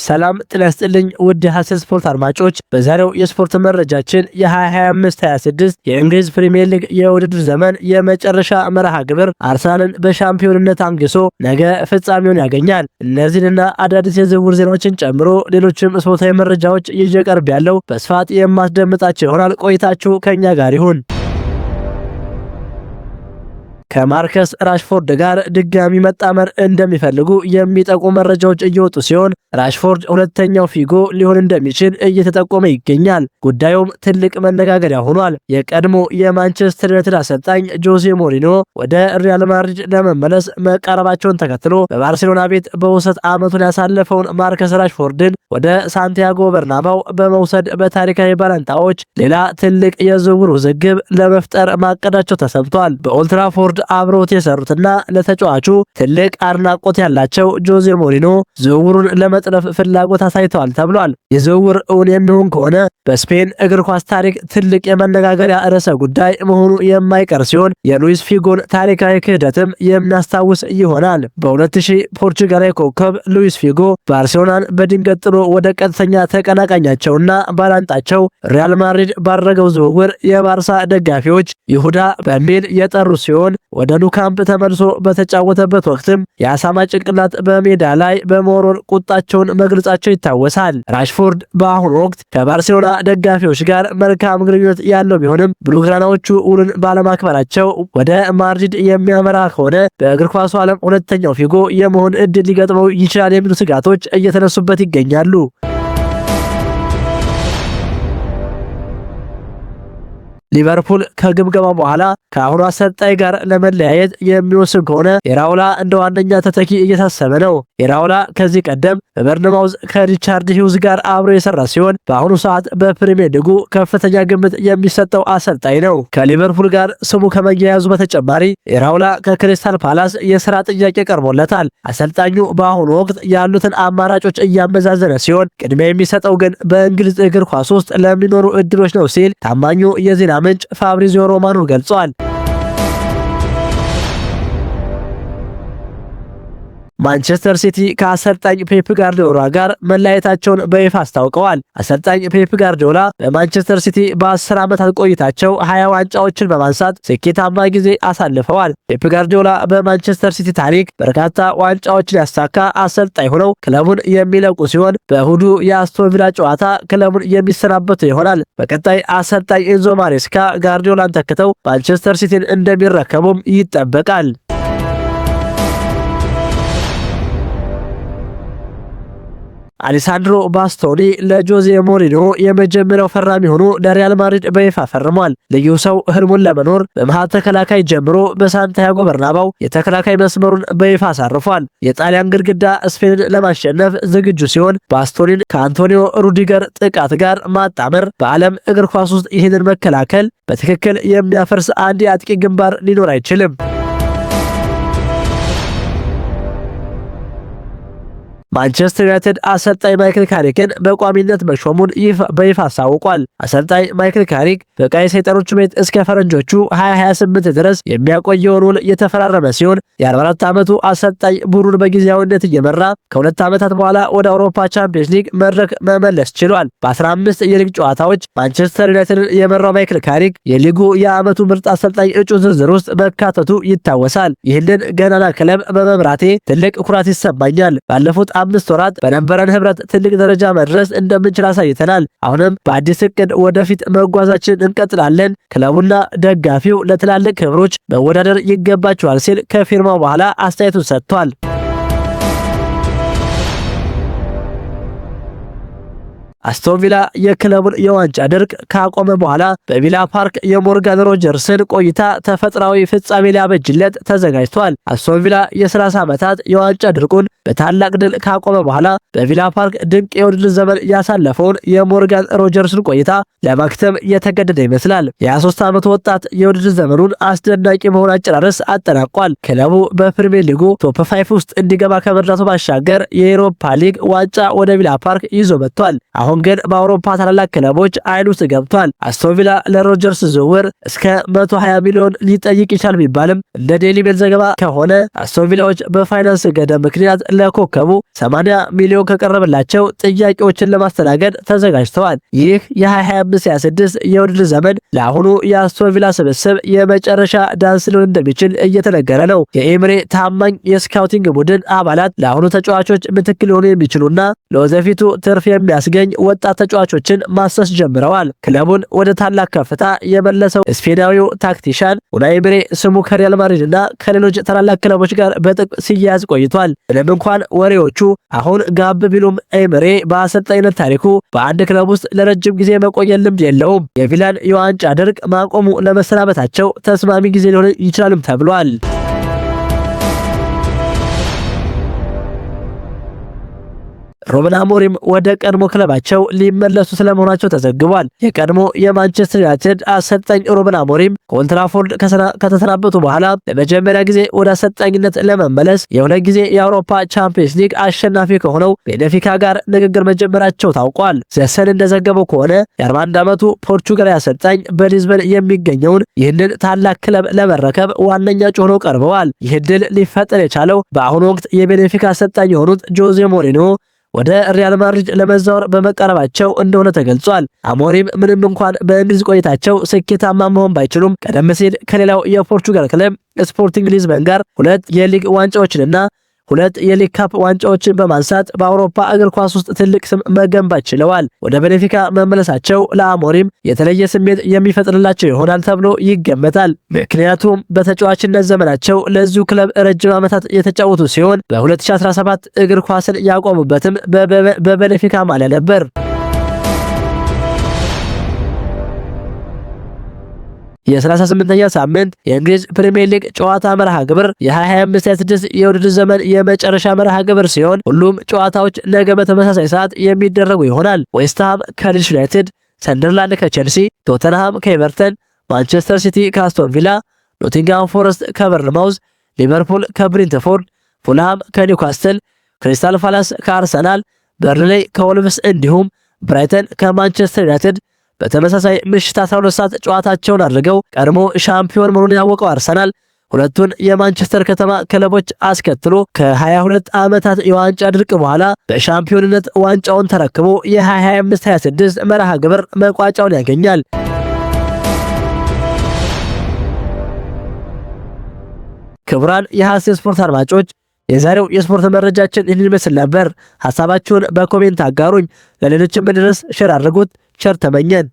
ሰላም ጤና ይስጥልኝ ውድ ሀሰን ስፖርት አድማጮች፣ በዛሬው የስፖርት መረጃችን የ2025-26 የእንግሊዝ ፕሪሚየር ሊግ የውድድር ዘመን የመጨረሻ መርሃ ግብር አርሰናልን በሻምፒዮንነት አንግሶ ነገ ፍጻሜውን ያገኛል። እነዚህንና አዳዲስ የዝውውር ዜናዎችን ጨምሮ ሌሎችም ስፖርታዊ መረጃዎች ይዤ ቀርብ ያለው በስፋት የማስደምጣቸው ይሆናል። ቆይታችሁ ከኛ ጋር ይሁን። ከማርከስ ራሽፎርድ ጋር ድጋሚ መጣመር እንደሚፈልጉ የሚጠቁሙ መረጃዎች እየወጡ ሲሆን ራሽፎርድ ሁለተኛው ፊጎ ሊሆን እንደሚችል እየተጠቆመ ይገኛል። ጉዳዩም ትልቅ መነጋገሪያ ሆኗል። የቀድሞ የማንቸስተር ዩናይትድ አሰልጣኝ ጆዜ ሞሪኖ ወደ ሪያል ማድሪድ ለመመለስ መቃረባቸውን ተከትሎ በባርሴሎና ቤት በውሰት ዓመቱን ያሳለፈውን ማርከስ ራሽፎርድን ወደ ሳንቲያጎ በርናባው በመውሰድ በታሪካዊ ባላንጣዎች ሌላ ትልቅ የዝውውር ውዝግብ ለመፍጠር ማቀዳቸው ተሰምቷል። በኦልትራፎርድ አብሮት የሰሩትና ለተጫዋቹ ትልቅ አድናቆት ያላቸው ጆዜ ሞሪኖ ዝውውሩን ለመጥለፍ ፍላጎት አሳይተዋል ተብሏል። የዝውውር እውን የሚሆን ከሆነ በስፔን እግር ኳስ ታሪክ ትልቅ የመነጋገሪያ ርዕሰ ጉዳይ መሆኑ የማይቀር ሲሆን የሉዊስ ፊጎን ታሪካዊ ክህደትም የሚያስታውስ ይሆናል። በ2000 ፖርቹጋላዊ ኮከብ ሉዊስ ፊጎ ባርሴሎናን በድንገት ጥሎ ወደ ቀጥተኛ ተቀናቃኛቸውና ባላንጣቸው ሪያል ማድሪድ ባደረገው ዝውውር የባርሳ ደጋፊዎች ይሁዳ በሚል የጠሩ ሲሆን ወደ ኑ ካምፕ ተመልሶ በተጫወተበት ወቅትም የአሳማ ጭንቅላት በሜዳ ላይ በመወርወር ቁጣቸውን መግለጻቸው ይታወሳል። ራሽፎርድ በአሁኑ ወቅት ከባርሴሎና ደጋፊዎች ጋር መልካም ግንኙነት ያለው ቢሆንም ብሉግራናዎቹ ውሉን ባለማክበራቸው ወደ ማድሪድ የሚያመራ ከሆነ በእግር ኳሱ ዓለም ሁለተኛው ፊጎ የመሆን እድል ሊገጥመው ይችላል የሚሉ ስጋቶች እየተነሱበት ይገኛሉ። ሊቨርፑል ከግምገማ በኋላ ከአሁኑ አሰልጣኝ ጋር ለመለያየት የሚወስን ከሆነ ኢራኦላ እንደ ዋነኛ ተተኪ እየታሰበ ነው። ኢራኦላ ከዚህ ቀደም በበርንማውዝ ከሪቻርድ ሂውዝ ጋር አብሮ የሰራ ሲሆን በአሁኑ ሰዓት በፕሪሚየር ሊጉ ከፍተኛ ግምት የሚሰጠው አሰልጣኝ ነው። ከሊቨርፑል ጋር ስሙ ከመያያዙ በተጨማሪ ኢራኦላ ከክሪስታል ፓላስ የስራ ጥያቄ ቀርቦለታል። አሰልጣኙ በአሁኑ ወቅት ያሉትን አማራጮች እያመዛዘነ ሲሆን ቅድሚያ የሚሰጠው ግን በእንግሊዝ እግር ኳስ ውስጥ ለሚኖሩ እድሎች ነው ሲል ታማኙ የዜና ምንጭ ፋብሪዚዮ ሮማኖ ገልጿል። ማንቸስተር ሲቲ ከአሰልጣኝ ፔፕ ጋርዲዮላ ጋር መለያየታቸውን በይፋ አስታውቀዋል። አሰልጣኝ ፔፕ ጋርዲዮላ በማንቸስተር ሲቲ በ10 ዓመታት ቆይታቸው 20 ዋንጫዎችን በማንሳት ስኬታማ ጊዜ አሳልፈዋል። ፔፕ ጋርዲዮላ በማንቸስተር ሲቲ ታሪክ በርካታ ዋንጫዎችን ያሳካ አሰልጣኝ ሆነው ክለቡን የሚለቁ ሲሆን በእሁዱ የአስቶን ቪላ ጨዋታ ክለቡን የሚሰናበቱ ይሆናል። በቀጣይ አሰልጣኝ ኤንዞ ማሬስካ ጋርዲዮላን ተክተው ማንቸስተር ሲቲን እንደሚረከቡም ይጠበቃል። አሌሳንድሮ ባስቶኒ ለጆዜ ሞሪኖ የመጀመሪያው ፈራሚ ሆኖ ለሪያል ማድሪድ በይፋ ፈርሟል። ልዩ ሰው ህልሙን ለመኖር በመሃል ተከላካይ ጀምሮ በሳንቲያጎ በርናባው የተከላካይ መስመሩን በይፋ አሳርፏል። የጣሊያን ግድግዳ ስፔንን ለማሸነፍ ዝግጁ ሲሆን ባስቶኒን ከአንቶኒዮ ሩዲገር ጥቃት ጋር ማጣመር በዓለም እግር ኳስ ውስጥ ይህንን መከላከል በትክክል የሚያፈርስ አንድ የአጥቂ ግንባር ሊኖር አይችልም። ማንቸስተር ዩናይትድ አሰልጣኝ ማይክል ካሪክን በቋሚነት መሾሙን በይፋ አሳውቋል። አሰልጣኝ ማይክል ካሪክ በቀይ ሰይጣኖቹ ቤት እስከ ፈረንጆቹ 2028 ድረስ የሚያቆየውን ውል የተፈራረመ ሲሆን የ44 ዓመቱ አሰልጣኝ ቡድኑን በጊዜያዊነት እየመራ ከ2 ዓመታት በኋላ ወደ አውሮፓ ቻምፒየንስ ሊግ መድረክ መመለስ ችሏል። በ15 የሊግ ጨዋታዎች ማንቸስተር ዩናይትድን የመራው ማይክል ካሪክ የሊጉ የዓመቱ ምርጥ አሰልጣኝ እጩ ዝርዝር ውስጥ መካተቱ ይታወሳል። ይህንን ገናና ክለብ በመምራቴ ትልቅ ኩራት ይሰማኛል። ባለፉት 5 ወራት በነበረን ህብረት ትልቅ ደረጃ መድረስ እንደምንችል አሳይተናል። አሁንም በአዲስ እቅድ ወደፊት መጓዛችን እንቀጥላለን። ክለቡና ደጋፊው ለትላልቅ ክብሮች መወዳደር ይገባቸዋል ሲል ከፊርማው በኋላ አስተያየቱን ሰጥቷል። አስቶን ቪላ የክለቡን የዋንጫ ድርቅ ካቆመ በኋላ በቪላ ፓርክ የሞርጋን ሮጀርስን ቆይታ ተፈጥሯዊ ፍጻሜ ሊያበጅለት ተዘጋጅቷል። አስቶን ቪላ የ30 ዓመታት የዋንጫ ድርቁን በታላቅ ድል ካቆመ በኋላ በቪላ ፓርክ ድንቅ የውድድር ዘመን ያሳለፈውን የሞርጋን ሮጀርስን ቆይታ ለማክተም የተገደደ ይመስላል። የ23 ዓመቱ ወጣት የውድድር ዘመኑን አስደናቂ በሆነ አጨራረስ አጠናቋል። ክለቡ በፕሪሚየር ሊጉ ቶፕ 5 ውስጥ እንዲገባ ከመርዳቱ ባሻገር የኤሮፓ ሊግ ዋንጫ ወደ ቪላ ፓርክ ይዞ መጥቷል። አሁን ግን በአውሮፓ ታላላቅ ክለቦች አይን ውስጥ ገብቷል። አስቶን ቪላ ለሮጀርስ ዝውውር እስከ 120 ሚሊዮን ሊጠይቅ ይችላል ቢባልም እንደ ዴይሊ ሜል ዘገባ ከሆነ አስቶን ቪላዎች በፋይናንስ ገደብ ምክንያት ለኮከቡ 80 ሚሊዮን ከቀረበላቸው ጥያቄዎችን ለማስተናገድ ተዘጋጅተዋል። ይህ የ2025/26 የውድድር ዘመን ለአሁኑ የአስቶን ቪላ ስብስብ የመጨረሻ ዳንስ ሊሆን እንደሚችል እየተነገረ ነው። የኤምሬ ታማኝ የስካውቲንግ ቡድን አባላት ለአሁኑ ተጫዋቾች ምትክ ሊሆኑ የሚችሉና ለወደፊቱ ትርፍ የሚያስገኝ ወጣት ተጫዋቾችን ማሰስ ጀምረዋል። ክለቡን ወደ ታላቅ ከፍታ የመለሰው ስፔናዊው ታክቲሻን ኡናይ ኤምሬ ስሙ ከሪያል ማድሪድና ከሌሎች ታላላቅ ክለቦች ጋር በጥብቅ ሲያያዝ ቆይቷል። ምንም እንኳን ወሬዎቹ አሁን ጋብ ቢሉም ኤምሬ በአሰልጣኝነት ታሪኩ በአንድ ክለብ ውስጥ ለረጅም ጊዜ መቆየት ልምድ የለውም። የቪላን የዋንጫ ድርቅ ማቆሙ ለመሰናበታቸው ተስማሚ ጊዜ ሊሆን ይችላልም ተብሏል። ሩበን አሞሪም ወደ ቀድሞ ክለባቸው ሊመለሱ ስለመሆናቸው ተዘግቧል። የቀድሞ የማንቸስተር ዩናይትድ አሰልጣኝ ሩበን አሞሪም ከኦልድ ከተሰናበቱ በኋላ ለመጀመሪያ ጊዜ ወደ አሰልጣኝነት ለመመለስ የሁለት ጊዜ የአውሮፓ ቻምፒየንስ ሊግ አሸናፊ ከሆነው ቤኔፊካ ጋር ንግግር መጀመራቸው ታውቋል። ዘሰን እንደዘገበው ከሆነ የ41 ዓመቱ ፖርቹጋላዊ አሰልጣኝ በሊዝበን የሚገኘውን ይህንን ታላቅ ክለብ ለመረከብ ዋነኛ እጩ ሆነው ቀርበዋል። ይህ ድል ሊፈጠር የቻለው በአሁኑ ወቅት የቤኔፊካ አሰልጣኝ የሆኑት ጆዜ ሞሪኒዮ ወደ ሪያል ማድሪድ ለመዛወር በመቃረባቸው እንደሆነ ተገልጿል። አሞሪም ምንም እንኳን በእንግሊዝ ቆይታቸው ስኬታማ መሆን ባይችሉም ቀደም ሲል ከሌላው የፖርቹጋል ክለብ ስፖርቲንግ ሊዝበን ጋር 2 የሊግ ዋንጫዎችንና 2 የሊግ ካፕ ዋንጫዎችን በማንሳት በአውሮፓ እግር ኳስ ውስጥ ትልቅ ስም መገንባት ችለዋል። ወደ ቤኔፊካ መመለሳቸው ለአሞሪም የተለየ ስሜት የሚፈጥርላቸው ይሆናል ተብሎ ይገመታል። ምክንያቱም በተጫዋችነት ዘመናቸው ለዚሁ ክለብ ረጅም ዓመታት የተጫወቱ ሲሆን በ2017 እግር ኳስን ያቆሙበትም በቤኔፊካ ማሊያ ነበር። የ38ኛ ሳምንት የእንግሊዝ ፕሪሚየር ሊግ ጨዋታ መርሃ ግብር የ2025/26 የውድድር ዘመን የመጨረሻ መርሃ ግብር ሲሆን ሁሉም ጨዋታዎች ነገ በተመሳሳይ ሰዓት የሚደረጉ ይሆናል። ዌስትሃም ከሊድስ ዩናይትድ፣ ሰንደርላንድ ከቼልሲ፣ ቶተንሃም ከኤቨርተን፣ ማንቸስተር ሲቲ ከአስቶን ቪላ፣ ኖቲንግሃም ፎረስት ከበርንማውዝ፣ ሊቨርፑል ከብሪንትፎርድ፣ ፉልሃም ከኒውካስትል፣ ክሪስታል ፓላስ ከአርሰናል፣ በርንሌይ ከወልቭስ እንዲሁም ብራይተን ከማንቸስተር ዩናይትድ በተመሳሳይ ምሽት 12 ሰዓት ጨዋታቸውን አድርገው ቀድሞ ሻምፒዮን መሆኑን ያወቀው አርሰናል ሁለቱን የማንቸስተር ከተማ ክለቦች አስከትሎ ከ22 ዓመታት የዋንጫ ድርቅ በኋላ በሻምፒዮንነት ዋንጫውን ተረክቦ የ2025/26 መርሃ ግብር መቋጫውን ያገኛል። ክቡራን የሐሴት ስፖርት አድማጮች የዛሬው የስፖርት መረጃችን ይህን ይመስል ነበር። ሐሳባችሁን በኮሜንት አጋሩኝ። ለሌሎችም እንዲደርስ ሼር አድርጉት። ቸር ተመኘን።